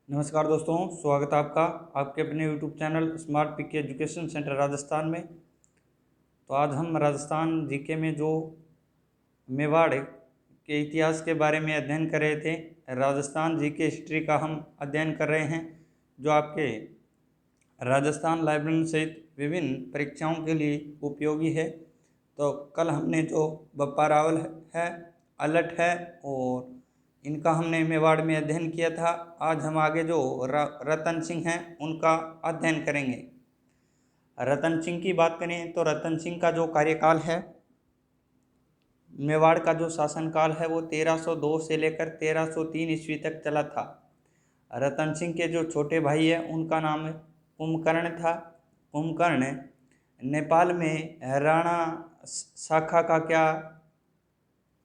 नमस्कार दोस्तों, स्वागत है आपका आपके अपने यूट्यूब चैनल स्मार्ट पीके एजुकेशन सेंटर राजस्थान में। तो आज हम राजस्थान जीके में जो मेवाड़ के इतिहास के बारे में अध्ययन कर रहे थे। राजस्थान जीके हिस्ट्री का हम अध्ययन कर रहे हैं, जो आपके राजस्थान लाइब्रेरी सहित विभिन्न परीक्षाओं के लिए उपयोगी है। तो कल हमने जो बप्पा रावल है, अलट है और इनका हमने मेवाड़ में अध्ययन किया था। आज हम आगे जो रतन सिंह हैं उनका अध्ययन करेंगे। रतन सिंह की बात करें तो रतन सिंह का जो कार्यकाल है, मेवाड़ का जो शासनकाल है वो 1302 से लेकर 1303 ईस्वी तक चला था। रतन सिंह के जो छोटे भाई है उनका नाम कुंभकर्ण था। कुंभकर्ण नेपाल में राणा शाखा का क्या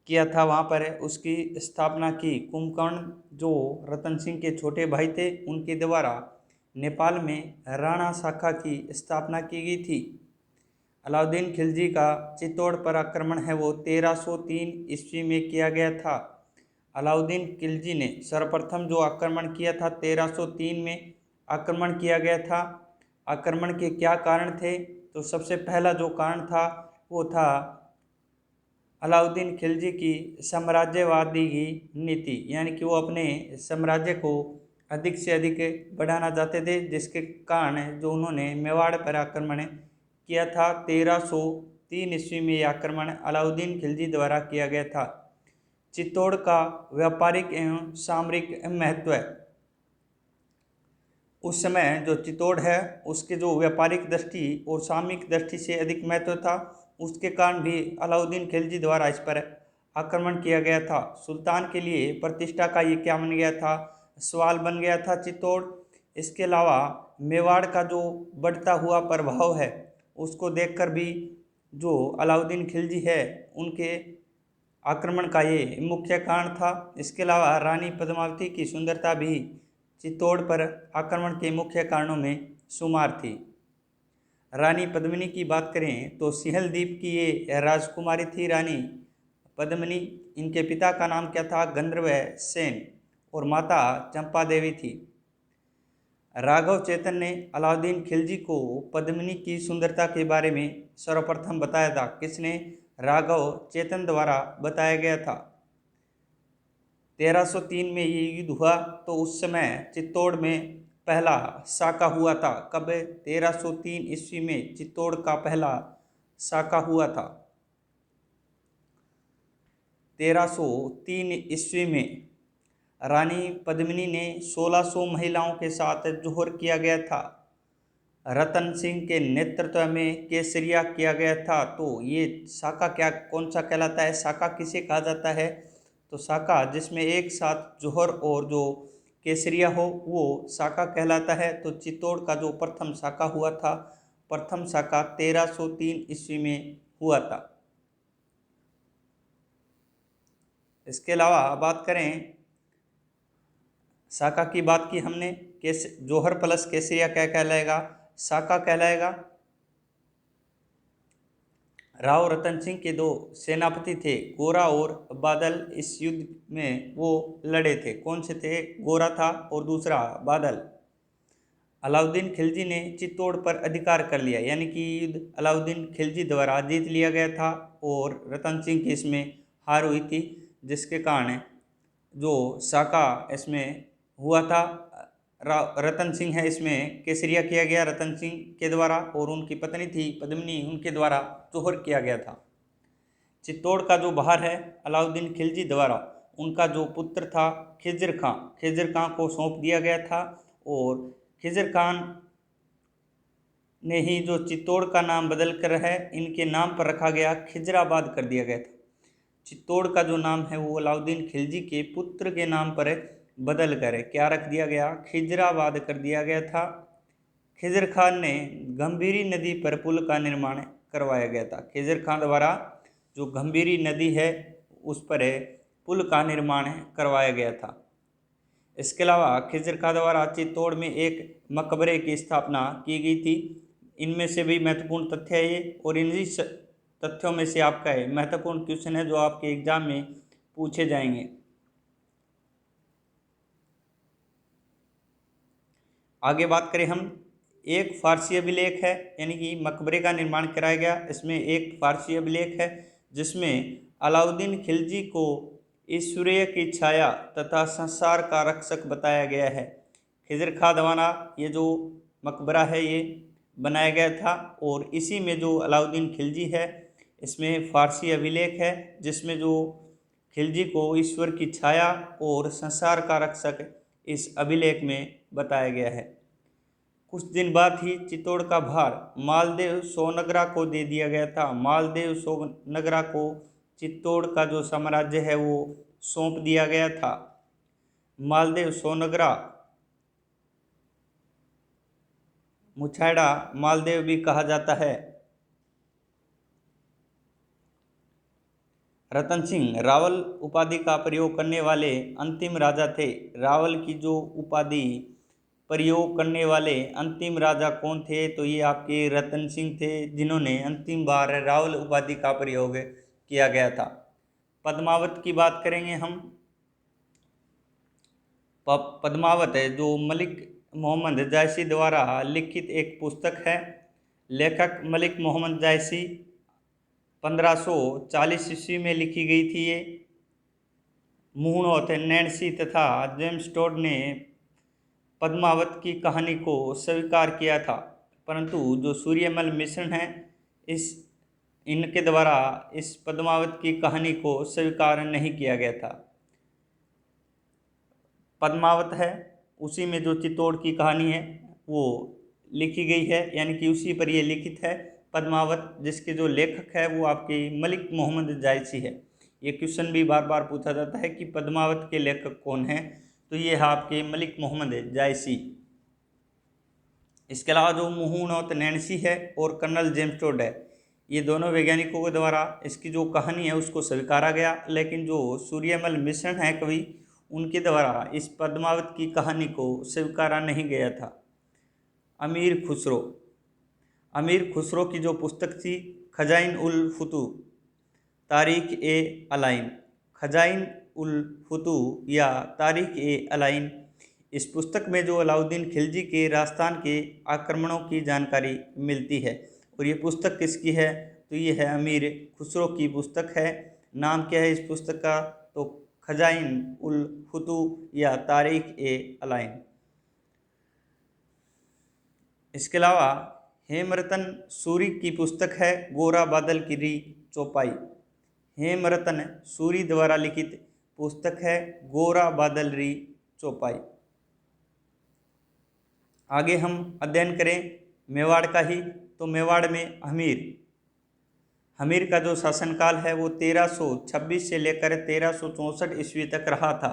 किया था, वहाँ पर उसकी स्थापना की। कुंभकर्ण जो रतन सिंह के छोटे भाई थे उनके द्वारा नेपाल में राणा शाखा की स्थापना की गई थी। अलाउद्दीन खिलजी का चित्तौड़ पर आक्रमण है वो 1303 ईस्वी में किया गया था। अलाउद्दीन खिलजी ने सर्वप्रथम जो आक्रमण किया था 1303 में आक्रमण किया गया था। आक्रमण के क्या कारण थे? तो सबसे पहला जो कारण था वो था अलाउद्दीन खिलजी की साम्राज्यवादी की नीति, यानी कि वो अपने साम्राज्य को अधिक से अधिक बढ़ाना चाहते थे, जिसके कारण जो उन्होंने मेवाड़ पर आक्रमण किया था 1303 ईस्वी में। यह आक्रमण अलाउद्दीन खिलजी द्वारा किया गया था। चित्तौड़ का व्यापारिक एवं सामरिक महत्व है। उस समय जो चित्तौड़ है उसके जो व्यापारिक दृष्टि और सामरिक दृष्टि से अधिक महत्व था, उसके कारण भी अलाउद्दीन खिलजी द्वारा इस पर आक्रमण किया गया था। सुल्तान के लिए प्रतिष्ठा का ये क्या बन गया था? सवाल बन गया था चित्तौड़। इसके अलावा मेवाड़ का जो बढ़ता हुआ प्रभाव है उसको देखकर भी जो अलाउद्दीन खिलजी है उनके आक्रमण का ये मुख्य कारण था। इसके अलावा रानी पद्मावती की सुंदरता भी चित्तौड़ पर आक्रमण के मुख्य कारणों में शुमार थी। रानी पद्मिनी की बात करें तो सिंहल द्वीप की ये राजकुमारी थी रानी पद्मिनी। इनके पिता का नाम क्या था? गंधर्व सेन, और माता चंपा देवी थी। राघव चेतन ने अलाउद्दीन खिलजी को पद्मिनी की सुंदरता के बारे में सर्वप्रथम बताया था। किसने? राघव चेतन द्वारा बताया गया था। 1303 में ये युद्ध हुआ तो उस समय चित्तौड़ में पहला साका हुआ था। कब? 1303 ईस्वी में चित्तौड़ का पहला साका हुआ था। 1303 ईस्वी में रानी पद्मिनी ने 1600 महिलाओं के साथ जोहर किया गया था। रतन सिंह के नेतृत्व में केसरिया किया गया था। तो ये साका क्या कौन सा कहलाता है? साका किसे कहा जाता है? तो साका जिसमें एक साथ जोहर और जो केसरिया हो वो साका कहलाता है। तो चित्तौड़ का जो प्रथम साका हुआ था, प्रथम साका 1303 ईस्वी में हुआ था। इसके अलावा बात करें, साका की बात की हमने, जोहर प्लस केसरिया क्या कहलाएगा? साका कहलाएगा। राव रतन सिंह के दो सेनापति थे, गोरा और बादल। इस युद्ध में वो लड़े थे। कौन से थे? गोरा था और दूसरा बादल। अलाउद्दीन खिलजी ने चित्तौड़ पर अधिकार कर लिया, यानी कि युद्ध अलाउद्दीन खिलजी द्वारा जीत लिया गया था और रतन सिंह की इसमें हार हुई थी, जिसके कारण जो साका इसमें हुआ था, रतन सिंह है इसमें केसरिया किया गया रतन सिंह के द्वारा, और उनकी पत्नी थी पद्मिनी, उनके द्वारा जोहर किया गया था। चित्तौड़ का जो भार है अलाउद्दीन खिलजी द्वारा उनका जो पुत्र था खिजर खां को सौंप दिया गया था, और खिजर खान ने ही जो चित्तौड़ का नाम बदल कर है इनके नाम पर रखा गया, खिजराबाद कर दिया गया था। चित्तौड़ का जो नाम है वो अलाउद्दीन खिलजी के पुत्र के नाम पर बदल कर क्या रख दिया गया? खिजराबाद कर दिया गया था। खिजर खान ने गंभीरी नदी पर पुल का निर्माण करवाया गया था। खिजर खान द्वारा जो गंभीरी नदी है उस पर पुल का निर्माण करवाया गया था। इसके अलावा खिजर खान द्वारा चित्तौड़ में एक मकबरे की स्थापना की गई थी। इनमें से भी महत्वपूर्ण तथ्य है ये, और इन्हीं तथ्यों में से आपका महत्वपूर्ण क्वेश्चन है जो आपके एग्जाम में पूछे जाएंगे। आगे बात करें हम, एक फारसी अभिलेख है, यानी कि मकबरे का निर्माण कराया गया। इसमें एक फारसी अभिलेख है जिसमें अलाउद्दीन खिलजी को ईश्वरीय की छाया तथा संसार का रक्षक बताया गया है। खिजर खा दवाना ये जो मकबरा है ये बनाया गया था, और इसी में जो अलाउद्दीन खिलजी है इसमें फारसी अभिलेख है जिसमें जो खिलजी को ईश्वर की छाया और संसार का रक्षक इस अभिलेख में बताया गया है। कुछ दिन बाद ही चित्तौड़ का भार मालदेव सोनगरा को दे दिया गया था। मालदेव सोनगरा को चित्तौड़ का जो साम्राज्य है वो सौंप दिया गया था। मालदेव सोनगरा, मुछाड़ा मालदेव भी कहा जाता है। रतन सिंह रावल उपाधि का प्रयोग करने वाले अंतिम राजा थे। रावल की जो उपाधि प्रयोग करने वाले अंतिम राजा कौन थे? तो ये आपके रतन सिंह थे, जिन्होंने अंतिम बार रावल उपाधि का प्रयोग किया गया था। पद्मावत की बात करेंगे हम। पद्मावत है जो मलिक मोहम्मद जायसी द्वारा लिखित एक पुस्तक है। लेखक मलिक मोहम्मद जायसी 1540 ईस्वी में लिखी गई थी। ये मुहूर्त नैन्सी तथा जेम्स टोड ने पद्मावत की कहानी को स्वीकार किया था, परंतु जो सूर्यमल मिश्र हैं इनके द्वारा इस पद्मावत की कहानी को स्वीकार नहीं किया गया था। पद्मावत है उसी में जो चित्तौड़ की कहानी है वो लिखी गई है, यानी कि उसी पर ये लिखित है पद्मावत, जिसके जो लेखक है वो आपके मलिक मोहम्मद जायसी है। ये क्वेश्चन भी बार बार पूछा जाता है कि पद्मावत के लेखक कौन हैं, तो ये है आपके मलिक मोहम्मद जायसी। इसके अलावा जो मुहूर्त नैन्सी है और कर्नल जेम्स टोड है, ये दोनों वैज्ञानिकों के द्वारा इसकी जो कहानी है उसको स्वीकारा गया, लेकिन जो सूर्यमल मिश्र है कवि, उनके द्वारा इस पद्मावत की कहानी को स्वीकारा नहीं गया था। अमीर खुसरो, अमीर खुसरो की जो पुस्तक थी खजाइन उल फुतू तारीख ए अलाइन, खजाइन उल फुतू या तारीख ए अलाइन, इस पुस्तक में जो अलाउद्दीन खिलजी के राजस्थान के आक्रमणों की जानकारी मिलती है। और ये पुस्तक किसकी है? तो ये है अमीर खुसरो की पुस्तक है। नाम क्या है इस पुस्तक का? तो खजाइन उल फुतू या तारीख ए अलाइन। इसके अलावा हेमरतन सूरी की पुस्तक है गोरा बादल की री चौपाई। हेमरतन सूरी द्वारा लिखित पुस्तक है गोरा बादल री चौपाई। आगे हम अध्ययन करें मेवाड़ का ही, तो मेवाड़ में हमीर का जो शासनकाल है वो 1326 से लेकर 1364 ईस्वी तक रहा था।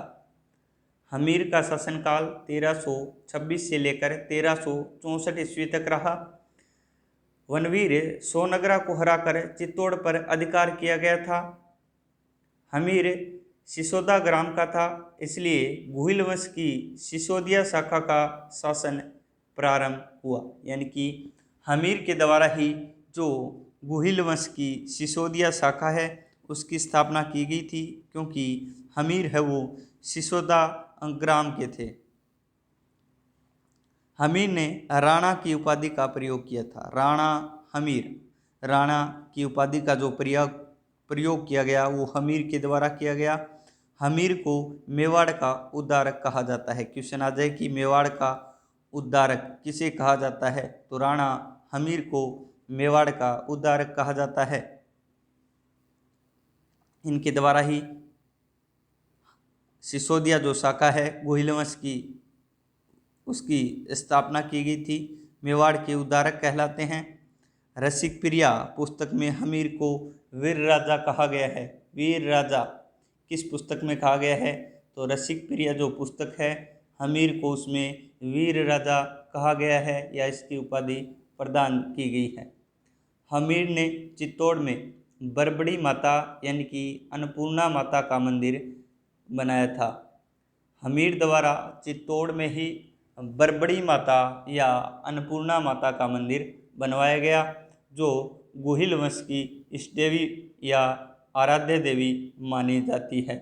हमीर का शासनकाल 1326 से लेकर 1364 ईस्वी तक रहा। वनवीर सोनगरा को हराकर चित्तौड़ पर अधिकार किया गया था। हमीर सिसोदा ग्राम का था, इसलिए गुहिल वंश की सिसोदिया शाखा का शासन प्रारंभ हुआ, यानी कि हमीर के द्वारा ही जो गुहिल वंश की सिसोदिया शाखा है उसकी स्थापना की गई थी, क्योंकि हमीर है वो सिसोदा ग्राम के थे। हमीर ने राणा की उपाधि का प्रयोग किया था। राणा हमीर, राणा की उपाधि का जो प्रयोग किया गया वो हमीर के द्वारा किया गया। हमीर को मेवाड़ का उद्धारक कहा जाता है। क्वेश्चन आ जाए कि मेवाड़ का उद्धारक किसे कहा जाता है? तो राणा हमीर को मेवाड़ का उद्धारक कहा जाता है। इनके द्वारा ही सिसोदिया जो शाखा है गुहिल वंश की, उसकी स्थापना की गई थी। मेवाड़ के उद्धारक कहलाते हैं। रसिक प्रिया पुस्तक में हमीर को वीर राजा कहा गया है। वीर राजा किस पुस्तक में कहा गया है? तो रसिक प्रिया जो पुस्तक है हमीर को उसमें वीर राजा कहा गया है या इसकी उपाधि प्रदान की गई है। हमीर ने चित्तौड़ में बरबड़ी माता यानी कि अन्नपूर्णा माता का मंदिर बनाया था। हमीर द्वारा चित्तौड़ में ही बरबड़ी माता या अन्नपूर्णा माता का मंदिर बनवाया गया, जो गुहिल वंश की इष्ट देवी या आराध्य देवी मानी जाती है।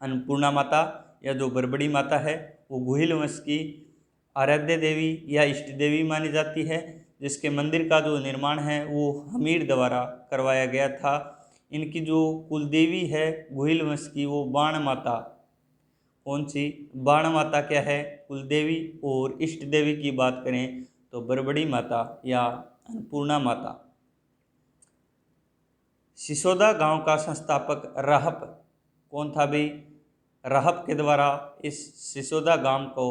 अन्नपूर्णा माता या जो बरबड़ी माता है वो गुहिल वंश की आराध्य देवी या इष्ट देवी मानी जाती है, जिसके मंदिर का जो निर्माण है वो हमीर द्वारा करवाया गया था। इनकी जो कुल देवी है गोहिल वंश की वो बाण माता, कौन सी? बाण माता क्या है? कुल देवी। और इष्ट देवी की बात करें तो बरबड़ी माता या अन्नपूर्णा माता। सिसोदा गांव का संस्थापक राहप कौन था भाई? राहप के द्वारा इस सिसोदा गांव को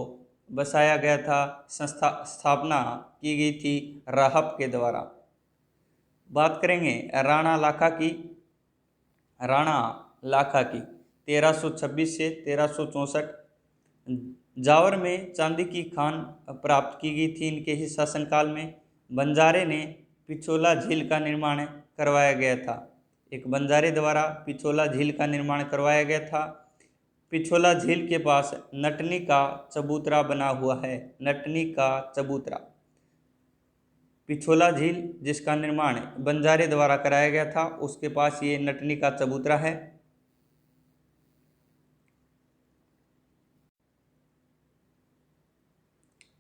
बसाया गया था, स्थापना की गई थी राहप के द्वारा। बात करेंगे राणा लाखा की। राणा लाखा की 1326 से 1364। जावर में चांदी की खान प्राप्त की गई थी इनके ही शासनकाल में। बंजारे ने पिछोला झील का निर्माण करवाया गया था। एक बंजारे द्वारा पिछोला झील का निर्माण करवाया गया था। पिछोला झील के पास नटनी का चबूतरा बना हुआ है। नटनी का चबूतरा। पिछोला झील जिसका निर्माण बंजारे द्वारा कराया गया था, उसके पास ये नटनी का चबूतरा है।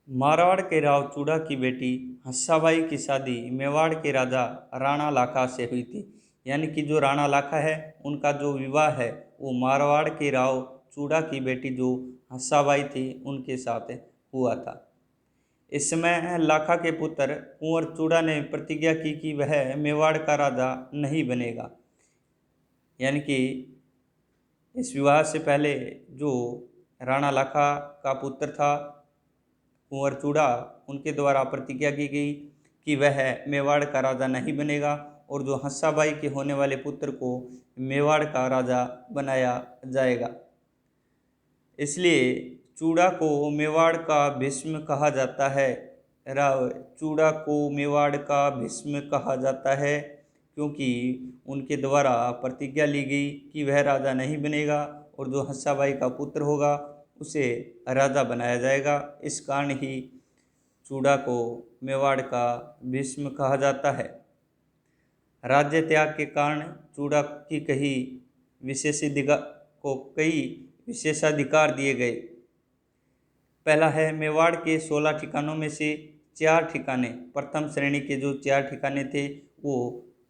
मारवाड़ के राव चूड़ा की बेटी हंसाबाई की शादी मेवाड़ के राजा राणा लाखा से हुई थी। यानी कि जो राणा लाखा है उनका जो विवाह है वो मारवाड़ के राव चूड़ा की बेटी जो हंसाबाई थी उनके साथ हुआ था। इस समय लाखा के पुत्र कुंवर चूड़ा ने प्रतिज्ञा की कि वह मेवाड़ का राजा नहीं बनेगा। यानी कि इस विवाह से पहले जो राणा लाखा का पुत्र था कुंवर चूड़ा, उनके द्वारा प्रतिज्ञा की गई कि वह मेवाड़ का राजा नहीं बनेगा और जो हंसाबाई के होने वाले पुत्र को मेवाड़ का राजा बनाया जाएगा। इसलिए चूड़ा को मेवाड़ का भीष्म कहा जाता है। राव चूड़ा को मेवाड़ का भीष्म कहा जाता है क्योंकि उनके द्वारा प्रतिज्ञा ली गई कि वह राजा नहीं बनेगा और जो हंसाबाई का पुत्र होगा उसे राजा बनाया जाएगा। इस कारण ही चूड़ा को मेवाड़ का भीष्म कहा जाता है। राज्य त्याग के कारण चूड़ा की कई विशेषाधिकार दिए गए। पहला है मेवाड़ के 16 ठिकानों में से 4 ठिकाने, प्रथम श्रेणी के जो 4 ठिकाने थे वो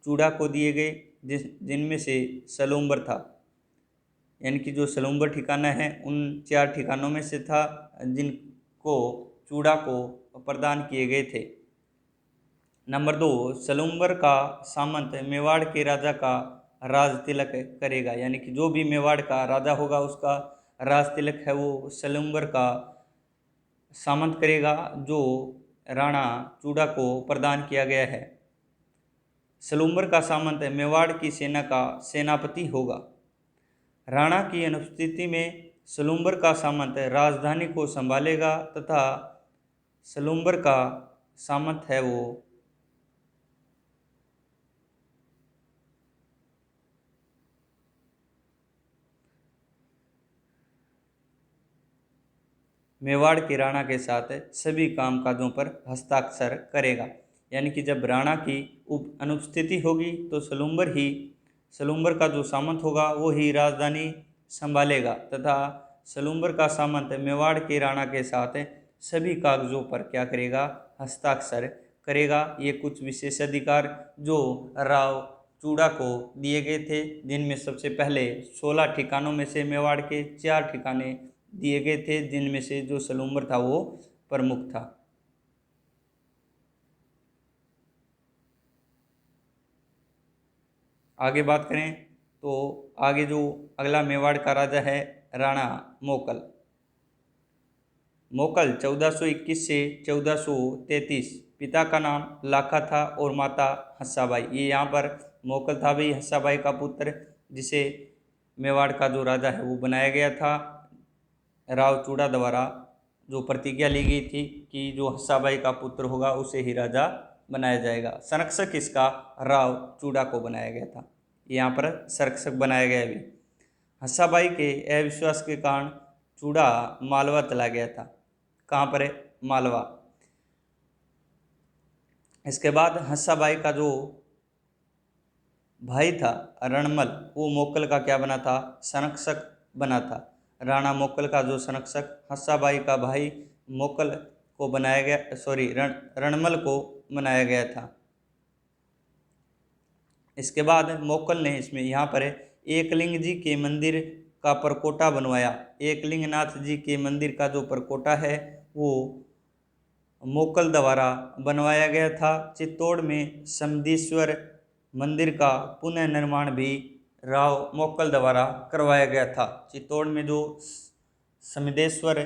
चूड़ा को दिए गए, जिनमें से सलूम्बर था। यानी कि जो सलूम्बर ठिकाना है उन 4 ठिकानों में से था जिनको चूड़ा को प्रदान किए गए थे। नंबर 2, सलूम्बर का सामंत मेवाड़ के राजा का राज तिलक करेगा। यानी कि जो भी मेवाड़ का राजा होगा उसका राज तिलक है वो सलूम्बर का सामंत करेगा, जो राणा चूड़ा को प्रदान किया गया है। सलूम्बर का सामंत मेवाड़ की सेना का सेनापति होगा। राणा की अनुपस्थिति में सलूम्बर का सामंत राजधानी को संभालेगा तथा सलूम्बर का सामंत है वो मेवाड़ के राणा के साथ सभी कामकाजों पर हस्ताक्षर करेगा। यानी कि जब राणा की अनुपस्थिति होगी तो सलूम्बर का जो सामंत होगा वो ही राजधानी संभालेगा तथा सलूम्बर का सामंत मेवाड़ के राणा के साथ सभी कागजों पर क्या करेगा? हस्ताक्षर करेगा। ये कुछ विशेषाधिकार जो राव चूड़ा को दिए गए थे, जिनमें सबसे पहले 16 ठिकानों में से मेवाड़ के 4 ठिकाने दिए गए थे, जिनमें से जो सलूम्बर था वो प्रमुख था। आगे बात करें तो आगे जो अगला मेवाड़ का राजा है राणा मोकल। मोकल 1421 से 1433। पिता का नाम लाखा था और माता हंसाबाई। ये यहाँ पर मोकल था भी हंसाबाई का पुत्र, जिसे मेवाड़ का जो राजा है वो बनाया गया था राव चूड़ा द्वारा। जो प्रतिज्ञा ली गई थी कि जो हंसाबाई का पुत्र होगा उसे ही राजा बनाया जाएगा। संरक्षक इसका राव चूड़ा को बनाया गया था। यहाँ पर संरक्षक बनाया गया भी। हंसाबाई के अविश्वास के कारण चूड़ा मालवा चला गया था। कहाँ पर है? मालवा। इसके बाद हंसाबाई का जो भाई था रणमल, वो मोकल का क्या बना था? संरक्षक बना था। राणा मोकल का जो संरक्षक हंसाबाई का भाई मोकल को बनाया गया, सॉरी रणमल को बनाया गया था। इसके बाद मोकल ने इसमें यहाँ पर एकलिंग जी के मंदिर का परकोटा बनवाया। एकलिंगनाथ जी के मंदिर का जो परकोटा है वो मोकल द्वारा बनवाया गया था। चित्तौड़ में समदेश्वर मंदिर का पुनर्निर्माण भी राव मोकल द्वारा करवाया गया था। चित्तौड़ में जो समदेश्वर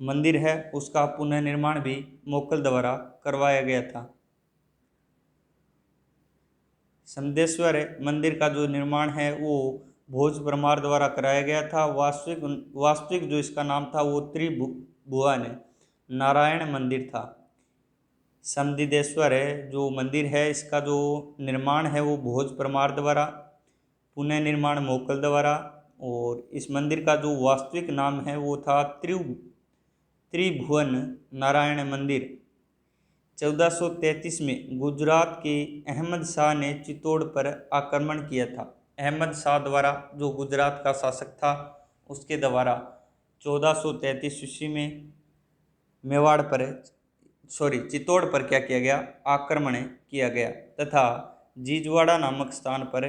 मंदिर है उसका पुनर्निर्माण भी मोकल द्वारा करवाया गया था। समदेश्वर मंदिर का जो निर्माण है वो भोज परमार द्वारा कराया गया था। वास्तविक जो इसका नाम था वो त्रिभुवन नारायण मंदिर था। समदेश्वर जो मंदिर है इसका जो निर्माण है वो भोज परमार द्वारा, पुनर्निर्माण मोकल द्वारा, और इस मंदिर का जो वास्तविक नाम है वो था त्रिभुवन नारायण मंदिर। 1433 में गुजरात के अहमद शाह ने चित्तौड़ पर आक्रमण किया था। अहमद शाह द्वारा जो गुजरात का शासक था उसके द्वारा 1433 ईस्वी में चित्तौड़ पर क्या किया गया, आक्रमण किया गया तथा जीजवाड़ा नामक स्थान पर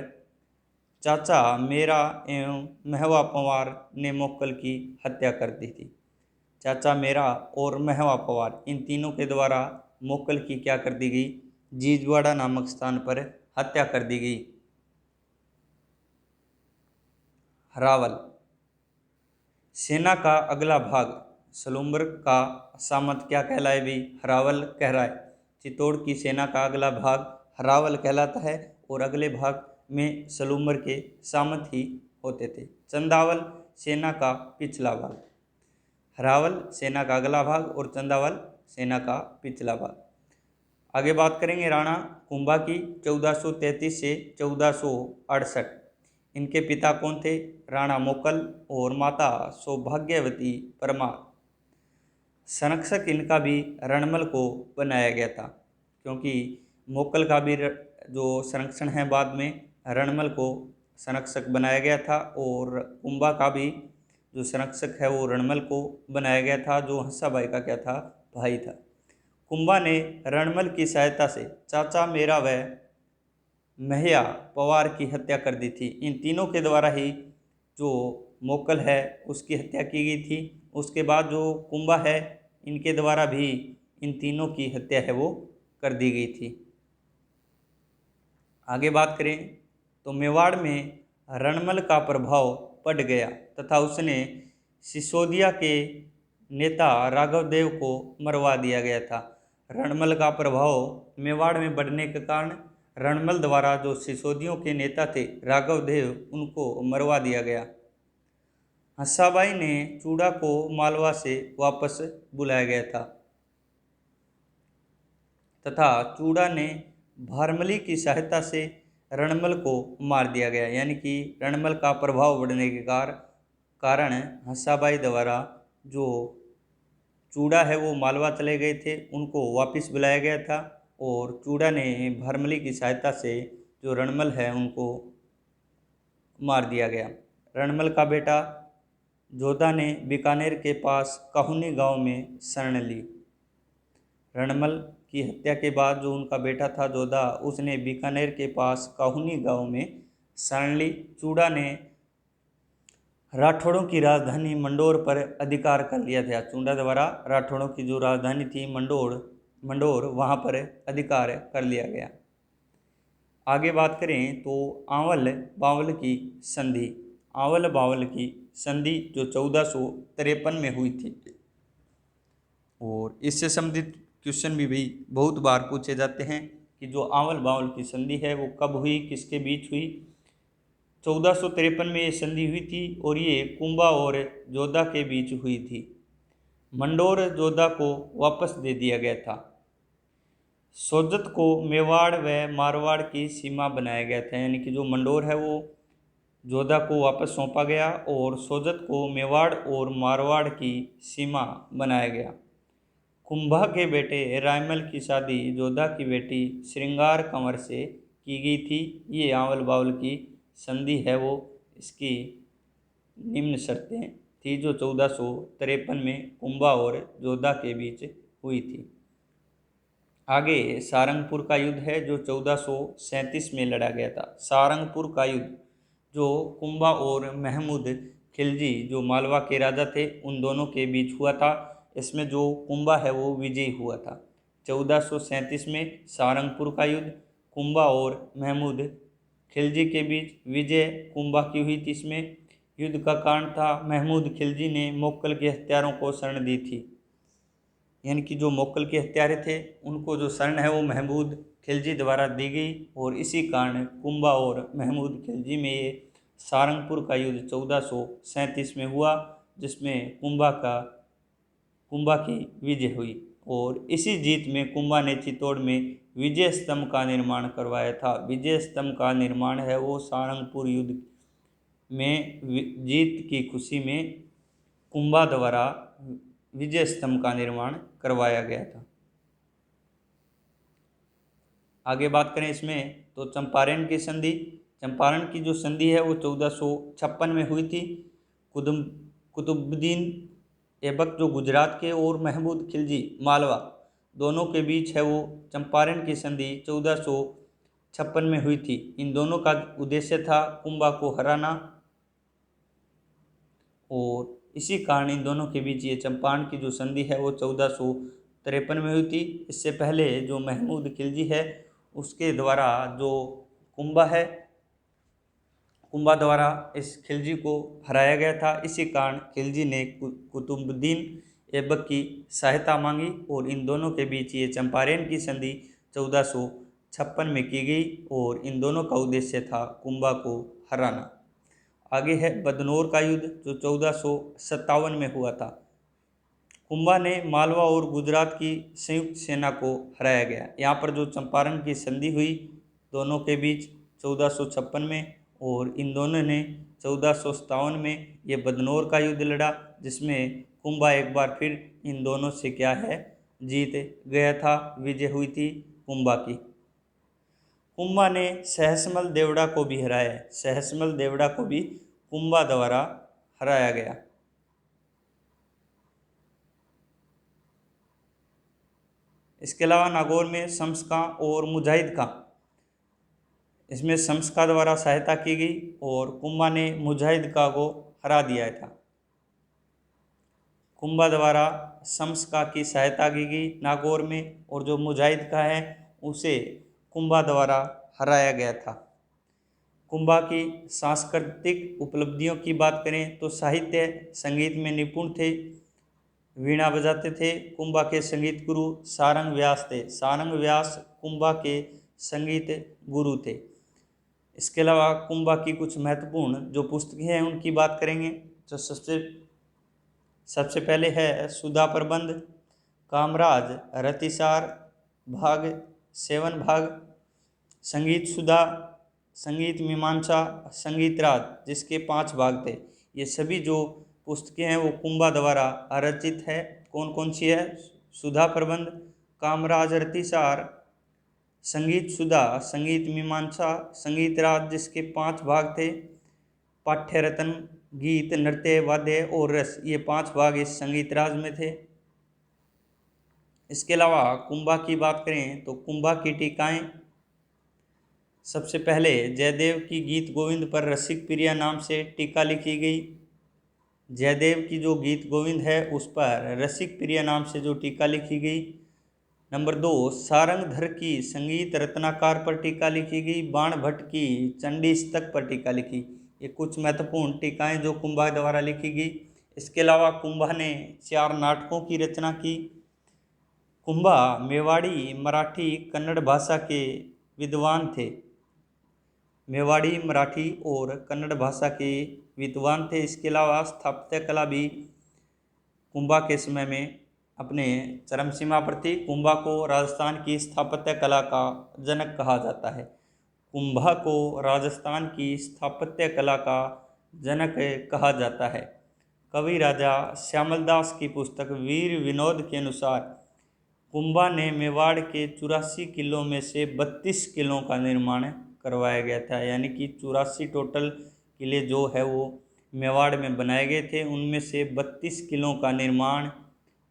चाचा मेरा एवं महवा पवार ने मोकल की हत्या कर दी थी। चाचा मेरा और महवा पवार इन तीनों के द्वारा मोकल की क्या कर दी गई, जीजवाड़ा नामक स्थान पर हत्या कर दी गई। हरावल सेना का अगला भाग सलूम्बर का सामंत क्या कहलाए भी, हरावल कहलाए। चित्तौड़ की सेना का अगला भाग हरावल कहलाता है और अगले भाग में सलूम्बर के सामंत ही होते थे। चंदावल सेना का पिछला भाग, हरावल सेना का अगला भाग और चंदावल सेना का पिछला भाग। आगे बात करेंगे राणा कुंभा की 1433 से 1468। इनके पिता कौन थे, राणा मोकल और माता सौभाग्यवती परमार। संरक्षक इनका भी रणमल को बनाया गया था, क्योंकि मोकल का भी जो संरक्षण है बाद में रणमल को संरक्षक बनाया गया था और कुंभा का भी जो संरक्षक है वो रणमल को बनाया गया था, जो हंसाबाई का क्या था, भाई था। कुंभा ने रणमल की सहायता से चाचा मेरा व महया पवार की हत्या कर दी थी। इन तीनों के द्वारा ही जो मोकल है उसकी हत्या की गई थी। उसके बाद जो कुंभा है इनके द्वारा भी इन तीनों की हत्या है वो कर दी गई थी। आगे बात करें तो मेवाड़ में रणमल का प्रभाव पड़ गया तथा उसने सिसोदिया के नेता राघवदेव को मरवा दिया गया था। रणमल का प्रभाव मेवाड़ में बढ़ने के कारण रणमल द्वारा जो सिसोदियों के नेता थे राघवदेव उनको मरवा दिया गया। हंसाबाई ने चूड़ा को मालवा से वापस बुलाया गया था तथा चूड़ा ने भारमली की सहायता से रणमल को मार दिया गया। यानी कि रणमल का प्रभाव बढ़ने के कारण हंसाबाई द्वारा जो चूड़ा है वो मालवा चले गए थे, उनको वापस बुलाया गया था और चूड़ा ने भारमली की सहायता से जो रणमल है उनको मार दिया गया। रणमल का बेटा जोधा ने बीकानेर के पास काहुनी गांव में शरण ली। रणमल की हत्या के बाद जो उनका बेटा था जोधा, उसने बीकानेर के पास काहुनी गांव में शरण ली। चूड़ा ने राठौड़ों की राजधानी मंडोर पर अधिकार कर लिया था। चूड़ा द्वारा राठौड़ों की जो राजधानी थी मंडोर वहाँ पर अधिकार कर लिया गया। आगे बात करें तो आंवल बावल की संधि। आंवल बावल की संधि जो 1453 में हुई थी और इससे संबंधित क्वेश्चन भी बहुत बार पूछे जाते हैं कि जो आंवल बावल की संधि है वो कब हुई, किसके बीच हुई। 1453 में ये संधि हुई थी और ये कुंभा और जोधा के बीच हुई थी। मंडोर जोधा को वापस दे दिया गया था। सोजत को मेवाड़ व मारवाड़ की सीमा बनाया गया था। यानी कि जो मंडोर है वो जोधा को वापस सौंपा गया और सोजत को मेवाड़ और मारवाड़ की सीमा बनाया गया। कुंभा के बेटे रायमल की शादी जोधा की बेटी श्रृंगार कंवर से की गई थी। ये आंवल बावल की संधि है वो इसकी निम्न शर्तें थी जो 1453 में कुंभा और जोधा के बीच हुई थी। आगे सारंगपुर का युद्ध है जो 1437 में लड़ा गया था। सारंगपुर का युद्ध जो कुंभा और महमूद खिलजी जो मालवा के राजा थे उन दोनों के बीच हुआ था। इसमें जो कुंभा है वो विजयी हुआ था। 1437 में सारंगपुर का युद्ध कुंभा और महमूद खिलजी के बीच विजय कुंभा की हुई थी। इसमें युद्ध का कारण था महमूद खिलजी ने मोक्कल के हत्यारों को शरण दी थी, यानी कि जो मोक्कल के हत्यारे थे उनको जो शरण है वो महमूद खिलजी द्वारा दी गई और इसी कारण कुंभा और महमूद खिलजी में ये सारंगपुर का युद्ध 1437 में हुआ, जिसमें कुंभा की विजय हुई। और इसी जीत में कुंभा ने चित्तौड़ में विजय स्तंभ का निर्माण करवाया था। विजय स्तंभ का निर्माण है वो सारंगपुर युद्ध में जीत की खुशी में कुंभा द्वारा विजय स्तंभ का निर्माण करवाया गया था। आगे बात करें इसमें तो चंपारण की संधि। चंपारण की जो संधि है वो 1456 में हुई थी। कुतुबुद्दीन ऐबक जो गुजरात के और महमूद खिलजी मालवा दोनों के बीच है वो चंपारण की संधि 1456 में हुई थी। इन दोनों का उद्देश्य था कुंभा को हराना और इसी कारण इन दोनों के बीच ये चंपारण की जो संधि है वो 1453 में हुई थी। इससे पहले जो महमूद खिलजी है उसके द्वारा जो कुंभा द्वारा इस खिलजी को हराया गया था। इसी कारण खिलजी ने कुतुबुद्दीन ऐबक की सहायता मांगी और इन दोनों के बीच ये चंपारण की संधि 1456 में की गई और इन दोनों का उद्देश्य था कुंभा को हराना। आगे है बदनौर का युद्ध जो 1457 में हुआ था। कुंभा ने मालवा और गुजरात की संयुक्त सेना को हराया गया। यहाँ पर जो चंपारण की संधि हुई दोनों के बीच 1456 में और इन दोनों ने 1457 में ये बदनौर का युद्ध लड़ा, जिसमें कुंभा एक बार फिर इन दोनों से क्या है जीत गया था, विजय हुई थी कुंभा की। कुंभा ने सहसमल देवड़ा को भी हराया। सहसमल देवड़ा को भी कुंभा द्वारा हराया गया। इसके अलावा नागौर में शम्स और मुजाहिद खां, इसमें शम्स द्वारा सहायता की गई और कुंभा ने मुजाहिद को हरा दिया था। कुंभा द्वारा शम्स की सहायता की गई नागौर में और जो मुजाहिद है उसे कुंभा द्वारा हराया गया था। कुंभा की सांस्कृतिक उपलब्धियों की बात करें तो साहित्य संगीत में निपुण थे, वीणा बजाते थे। कुंभा के संगीत गुरु सारंग व्यास थे। सारंग व्यास कुंभा के संगीत गुरु थे। इसके अलावा कुंभा की कुछ महत्वपूर्ण जो पुस्तकें हैं उनकी बात करेंगे तो सबसे पहले है सुधा प्रबंध, कामराज, रतिसार भाग 7 भाग, संगीत सुधा, संगीत मीमांसा, संगीत राज जिसके 5 भाग थे। ये सभी जो पुस्तकें हैं वो कुंभा द्वारा रचित है। कौन कौन सी है? सुधा प्रबंध, कामराज, रतिसार, संगीत सुधा, संगीत मीमांसा, संगीत राज जिसके 5 भाग थे, पाठ्य रत्न, गीत, नृत्य, वाद्य और रस, ये 5 भाग इस संगीत राज में थे। इसके अलावा कुंभा की बात करें तो कुंभा की टीकाएं, सबसे पहले जयदेव की गीत गोविंद पर रसिक प्रिया नाम से टीका लिखी गई। जयदेव की जो गीत गोविंद है उस पर रसिक प्रिया नाम से जो टीका लिखी गई। नंबर 2 सारंगधर की संगीत रत्नाकार पर टीका लिखी गई। बाण भट्ट की चंडी स्तक पर टीका लिखी। ये कुछ महत्वपूर्ण टीकाएं जो कुंभा द्वारा लिखी गई। इसके अलावा कुंभा ने 4 नाटकों की रचना की। कुंभा मेवाड़ी, मराठी, कन्नड़ भाषा के विद्वान थे। मेवाड़ी, मराठी और कन्नड़ भाषा के विद्वान थे। इसके अलावा स्थापत्य कला भी कुंभा के समय में अपने चरम सीमा पर थी। कुंभा को राजस्थान की स्थापत्य कला का जनक कहा जाता है। कुंभा को राजस्थान की स्थापत्य कला का जनक कहा जाता है। कवि राजा श्यामलदास की पुस्तक वीर विनोद के अनुसार कुंभा ने मेवाड़ के 84 किलों में से 32 किलों का निर्माण करवाया गया था, यानी कि 84 टोटल किले जो है वो मेवाड़ में बनाए गए थे। उनमें से 32 किलों का निर्माण,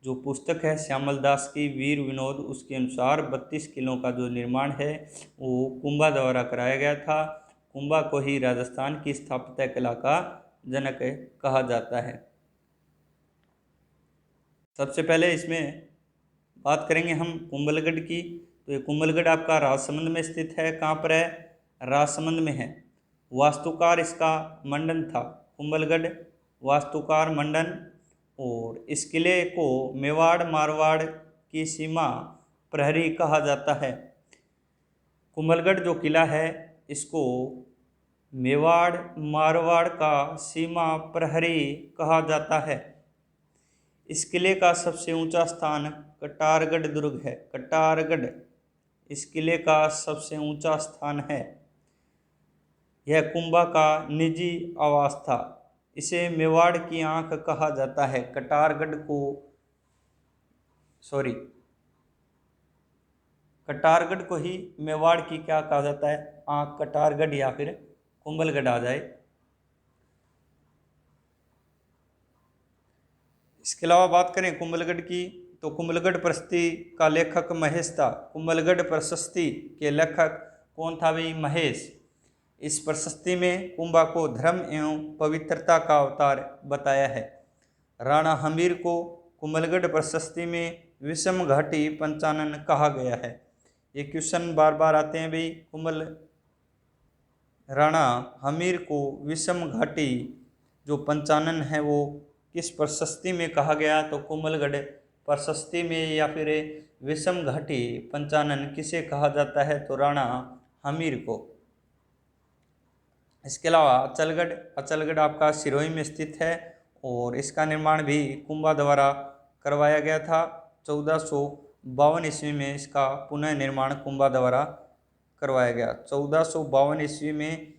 जो पुस्तक है श्यामल दास की वीर विनोद, उसके अनुसार 32 किलों का जो निर्माण है वो कुंभा द्वारा कराया गया था। कुंभा को ही राजस्थान की स्थापत्य कला का जनक कहा जाता है। सबसे पहले इसमें बात करेंगे हम कुंभलगढ़ की। तो ये कुंभलगढ़ आपका राजसमंद में स्थित है। कहाँ पर है? राजसमंद में है। वास्तुकार इसका मंडन था। कुंभलगढ़ वास्तुकार मंडन। और इस किले को मेवाड़ मारवाड़ की सीमा प्रहरी कहा जाता है। कुंभलगढ़ जो किला है इसको मेवाड़ मारवाड़ का सीमा प्रहरी कहा जाता है। इस किले का सबसे ऊंचा स्थान कटारगढ़ दुर्ग है। कटारगढ़ इस किले का सबसे ऊंचा स्थान है। यह कुंभा का निजी आवास था। इसे मेवाड़ की आंख कहा जाता है। कटारगढ़ को ही मेवाड़ की क्या कहा जाता है? आंख। कटारगढ़ या फिर कुंभलगढ़ आ जाए। इसके अलावा बात करें कुंभलगढ़ की, तो कुंभलगढ़ प्रशस्ति का लेखक महेश था। कुंभलगढ़ प्रशस्ति के लेखक कौन था भाई? महेश। इस प्रशस्ति में कुंभा को धर्म एवं पवित्रता का अवतार बताया है। राणा हमीर को कुंभलगढ़ प्रशस्ति में विषम घाटी पंचानन कहा गया है। ये क्वेश्चन बार बार आते हैं भाई। राणा हमीर को विषम घाटी जो पंचानन है वो किस प्रशस्ति में कहा गया? तो कुंभलगढ़ प्रशस्ति में। या फिर विषम घाटी पंचानन किसे कहा जाता है? तो राणा हमीर को। इसके अलावा अचलगढ़ आपका सिरोही में स्थित है और इसका निर्माण भी कुंभा द्वारा करवाया गया था। 1452 ईस्वी में इसका पुनः निर्माण कुंभा द्वारा करवाया गया। 1452 ईस्वी में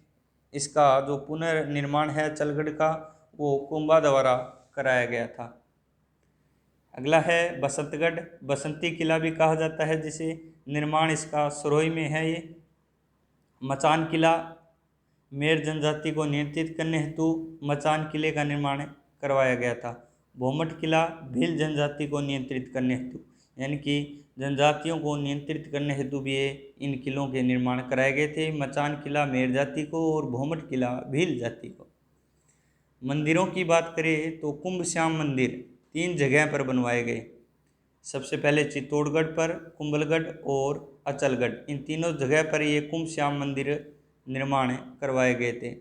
इसका जो पुनर्निर्माण है अचलगढ़ का वो कुंभा द्वारा कराया गया था। अगला है बसंतगढ़। बसंती किला भी कहा जाता है, जिसे निर्माण इसका सिरोही में है। ये मचान किला मेर जनजाति को नियंत्रित करने हेतु मचान किले का निर्माण करवाया गया था। भोमट किला भील जनजाति को नियंत्रित करने हेतु, यानी कि जनजातियों को नियंत्रित करने हेतु भी ये इन किलों के निर्माण कराए गए थे। मचान किला मेर जाति को और भोमट किला भील जाति को। मंदिरों की बात करें तो कुंभ श्याम मंदिर 3 जगह पर बनवाए गए। सबसे पहले चित्तौड़गढ़ पर, कुंभलगढ़ और अचलगढ़, इन तीनों जगह पर ये कुंभ श्याम मंदिर निर्माण करवाए गए थे।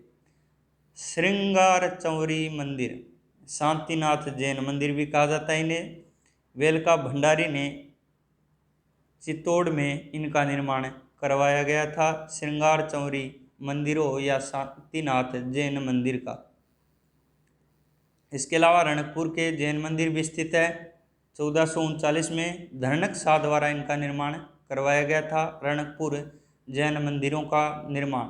श्रृंगार चौरी मंदिर, शांतिनाथ जैन मंदिर भी कहा जाता है इन्हें। वेलका भंडारी ने चित्तौड़ में इनका निर्माण करवाया गया था। श्रृंगार चौरी मंदिरों या शांतिनाथ जैन मंदिर का। इसके अलावा रणकपुर के जैन मंदिर भी स्थित है। 1439 में धरणक शाह द्वारा इनका निर्माण करवाया गया था। रणकपुर जैन मंदिरों का निर्माण।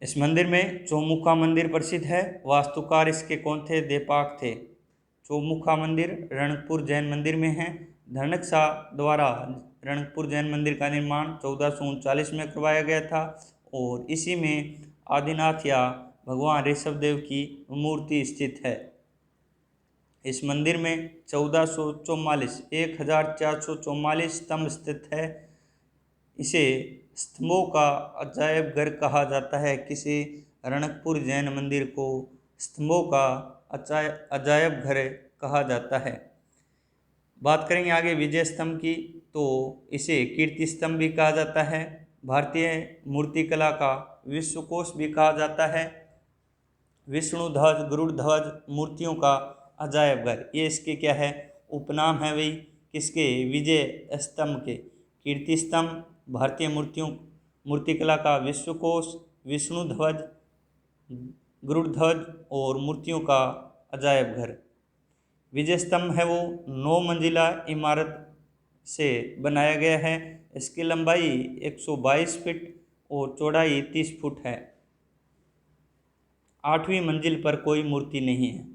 इस मंदिर में चौमुखा मंदिर प्रसिद्ध है। वास्तुकार इसके कौन थे? देपाक थे। चौमुखा मंदिर रणकपुर जैन मंदिर में है। धरणक शाह द्वारा रणकपुर जैन मंदिर का निर्माण 1439 में करवाया गया था और इसी में आदिनाथ या भगवान ऋषभदेव की मूर्ति स्थित है। इस मंदिर में 1444 स्तंभ स्थित है। इसे स्तंभों का अजायब घर कहा जाता है। किसी रणकपुर जैन मंदिर को स्तंभों का अजायब घर कहा जाता है। बात करेंगे आगे विजय स्तंभ की, तो इसे कीर्ति स्तंभ भी कहा जाता है। भारतीय मूर्तिकला का विश्वकोश भी कहा जाता है। विष्णु ध्वज, गरुड़ ध्वज मूर्तियों का अजायब घर, ये इसके क्या है? उपनाम है वही किसके? विजय स्तंभ के। कीर्ति स्तंभ भारतीय मूर्तिकला का विश्वकोश, विष्णु ध्वज, गरुड़ ध्वज और मूर्तियों का अजायब घर। विजय स्तंभ है वो 9 मंजिला इमारत से बनाया गया है। इसकी लंबाई 122 फीट और चौड़ाई 30 फुट है। 8वीं मंजिल पर कोई मूर्ति नहीं है।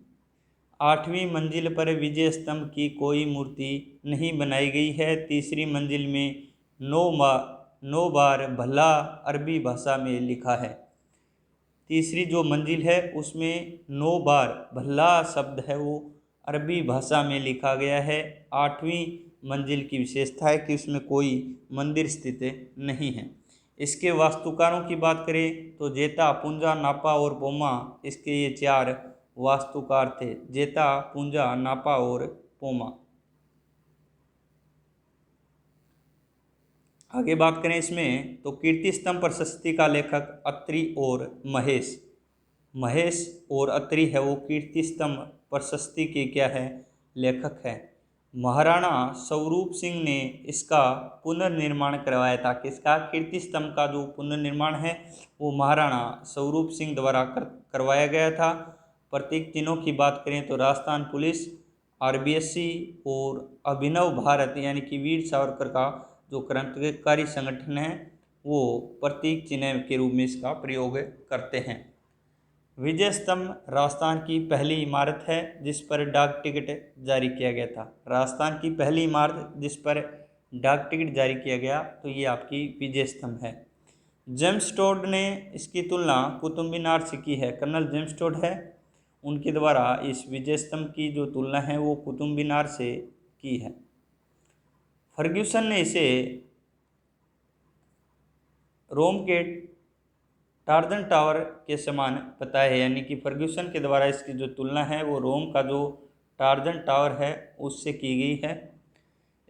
8वीं मंजिल पर विजय स्तंभ की कोई मूर्ति नहीं बनाई गई है। तीसरी मंजिल में 9 बार भला अरबी भाषा में लिखा है। तीसरी जो मंजिल है उसमें 9 बार भल्ला शब्द है वो अरबी भाषा में लिखा गया है। 8वीं मंजिल की विशेषता है कि उसमें कोई मंदिर स्थित नहीं है। इसके वास्तुकारों की बात करें तो जेता, पुंजा, नापा और पोमा, इसके ये 4 वास्तुकार थे। जेता, पुंजा, नापा और पोमा। आगे बात करें इसमें तो कीर्ति स्तंभ प्रशस्ति का लेखक अत्रि और महेश। महेश और अत्रि है वो कीर्ति स्तंभ प्रशस्ति के क्या है, लेखक है। महाराणा स्वरूप सिंह ने इसका पुनर्निर्माण करवाया था। किसका? कीर्ति स्तंभ का जो पुनर्निर्माण है वो महाराणा स्वरूप सिंह द्वारा करवाया गया था। प्रतीक चिन्हों की बात करें तो राजस्थान पुलिस, आरबीएससी और अभिनव भारत यानी कि वीर सावरकर का जो क्रांतिकारी संगठन है वो प्रतीक चिन्ह के रूप में इसका प्रयोग करते हैं। विजय स्तंभ राजस्थान की पहली इमारत है जिस पर डाक टिकट जारी किया गया था। राजस्थान की पहली इमारत जिस पर डाक टिकट जारी किया गया तो ये आपकी विजय स्तंभ है। जेम्स टोड ने इसकी तुलना कुतुब मीनार से की है। कर्नल जेम्स टोड है, उनके द्वारा इस विजय स्तंभ की जो तुलना है वो कुतुब मीनार से की है। फर्ग्यूसन ने इसे रोम के टार्जन टावर के समान बताया है, यानी कि फर्ग्यूसन के द्वारा इसकी जो तुलना है वो रोम का जो टार्जन टावर है उससे की गई है।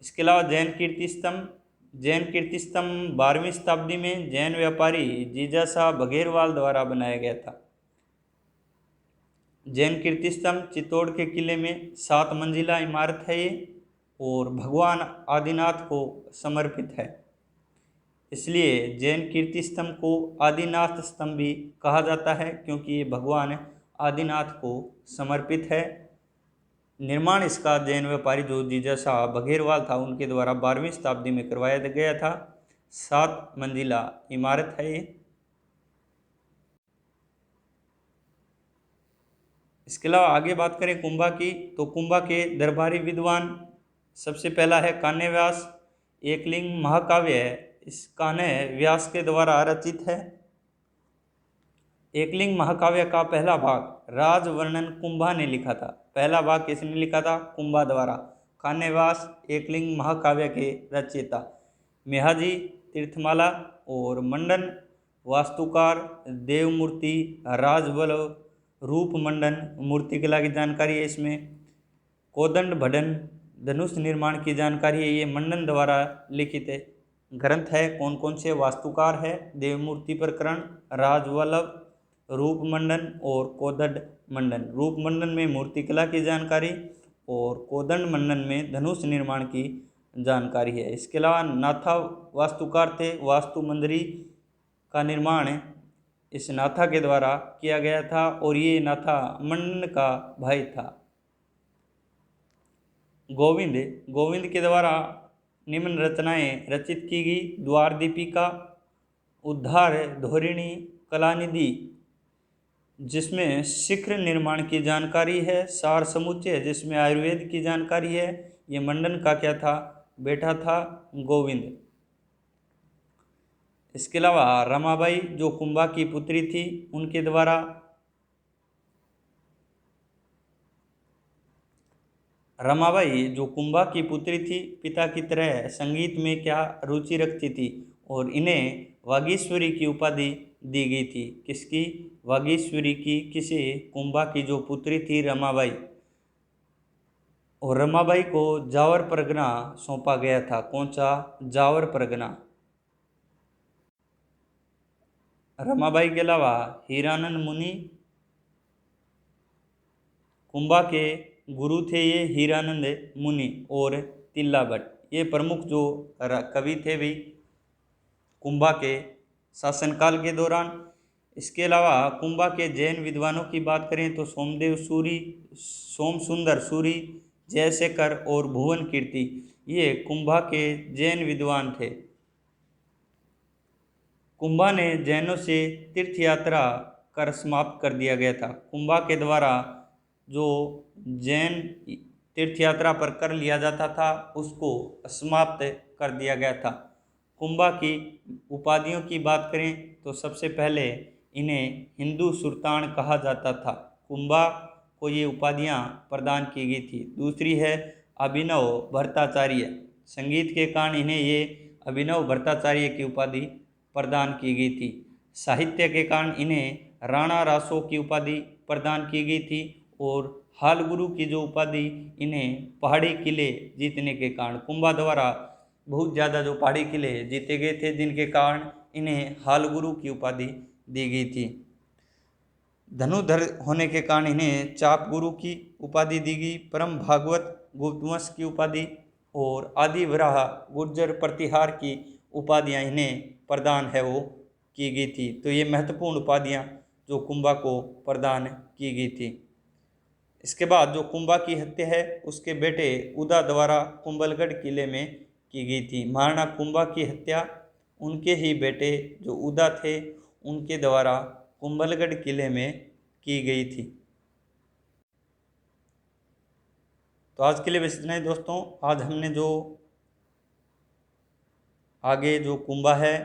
इसके अलावा जैन कीर्ति स्तंभ। जैन कीर्ति स्तंभ 12वीं शताब्दी में जैन व्यापारी जीजाशाह बघेरवाल द्वारा बनाया गया था। जैन कीर्ति स्तंभ चित्तौड़ के किले में 7 मंजिला इमारत है ये और भगवान आदिनाथ को समर्पित है, इसलिए जैन कीर्ति स्तंभ को आदिनाथ स्तंभ भी कहा जाता है क्योंकि ये भगवान आदिनाथ को समर्पित है। निर्माण इसका जैन व्यापारी जो जीजाशाह बघेरवाल था उनके द्वारा 12वीं शताब्दी में करवाया गया था। 7 मंजिला इमारत है ये। इसके अलावा आगे बात करें कुंभा की तो कुंभा के दरबारी विद्वान सबसे पहला है कान्य व्यास। एकलिंग महाकाव्य है, इस कान्य व्यास के द्वारा रचित है। एकलिंग महाकाव्य का पहला भाग राजवर्णन कुंभा ने लिखा था। पहला भाग किसने लिखा था? कुंभा द्वारा। कान्य व्यास एकलिंग महाकाव्य के रचयिता। मेहाजी तीर्थमाला और मंडन वास्तुकार देवमूर्ति राजवल्लभ रूप मंडन मूर्तिकला की जानकारी है इसमें। कोदंड भडन धनुष निर्माण की जानकारी है, ये मंडन द्वारा लिखित ग्रंथ है। कौन कौन से वास्तुकार है? देवमूर्ति प्रकरण, राजवल्लभ, रूप मंडन और कोदंड मंडन। रूप मंडन में मूर्तिकला की जानकारी और कोदंड मंडन में धनुष निर्माण की जानकारी है। इसके अलावा नाथा वास्तुकार थे। वास्तु मंदिरी का निर्माण इस नाथा के द्वारा किया गया था और ये नाथा मंडन का भाई था। गोविंद के द्वारा निम्न रचनाएं रचित की गई। द्वार दीपिका, उद्धार धोरिणी, कलानिधि जिसमें शीघ्र निर्माण की जानकारी है, सार समुच्चय जिसमें आयुर्वेद की जानकारी है। ये मंडन का क्या था? बेटा था गोविंद। इसके अलावा रमाबाई जो कुंभा की पुत्री थी उनके द्वारा रमाबाई जो कुंभा की पुत्री थी पिता की तरह संगीत में क्या रुचि रखती थी और इन्हें वागीश्वरी की उपाधि दी गई थी। किसकी? वागीश्वरी की। किसे? कुंभा की जो पुत्री थी रमाबाई। और रमाबाई को जावर परगना सौंपा गया था। कौन सा? जावर परगना। रमाबाई के अलावा हीरानंद मुनि कुंभा के गुरु थे, ये हीरानंद मुनि और तिल्ला भट्ट, ये प्रमुख जो कवि थे भी कुंभा के शासनकाल के दौरान। इसके अलावा कुंभा के जैन विद्वानों की बात करें तो सोमदेव सूरी, सोम सुंदर सूरी, जयशेखर और भुवन कीर्ति, ये कुंभा के जैन विद्वान थे। कुंभा ने जैनों से तीर्थ यात्रा कर समाप्त कर दिया गया था। कुंभा के द्वारा जो जैन तीर्थ यात्रा पर कर लिया जाता था उसको समाप्त कर दिया गया था। कुंभा की उपाधियों की बात करें तो सबसे पहले इन्हें हिंदू सुल्तान कहा जाता था। कुंभा को ये उपाधियां प्रदान की गई थी। दूसरी है अभिनव भट्टाचार्य। संगीत के कारण इन्हें ये अभिनव भट्टाचार्य की उपाधि प्रदान की गई थी। साहित्य के कारण इन्हें राणा रासो की उपाधि प्रदान की गई थी। और हाल गुरु की जो उपाधि इन्हें पहाड़ी किले जीतने के कारण, कुंभा द्वारा बहुत ज़्यादा जो पहाड़ी किले जीते गए थे, जिनके कारण इन्हें हाल गुरु की उपाधि दी गई थी। धनुधर होने के कारण इन्हें चाप गुरु की उपाधि दी गई। परम भागवत गुप्तवंश की उपाधि और आदि वराह गुर्जर प्रतिहार की उपाधियां इन्हें प्रदान है वो की गई थी। तो ये महत्वपूर्ण उपाधियां जो कुंभा को प्रदान की गई थी। इसके बाद जो कुंभा की हत्या है उसके बेटे उदा द्वारा कुंभलगढ़ किले में की गई थी। महाराणा कुंभा की हत्या उनके ही बेटे जो उदा थे उनके द्वारा कुंभलगढ़ किले में की गई थी। तो आज के लिए बस इतना ही दोस्तों। आज हमने जो आगे जो कुंभा है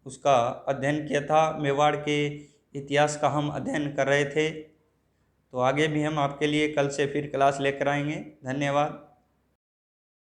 उसका अध्ययन किया था। मेवाड़ के इतिहास का हम अध्ययन कर रहे थे। तो आगे भी हम आपके लिए कल से फिर क्लास लेकर आएंगे। धन्यवाद।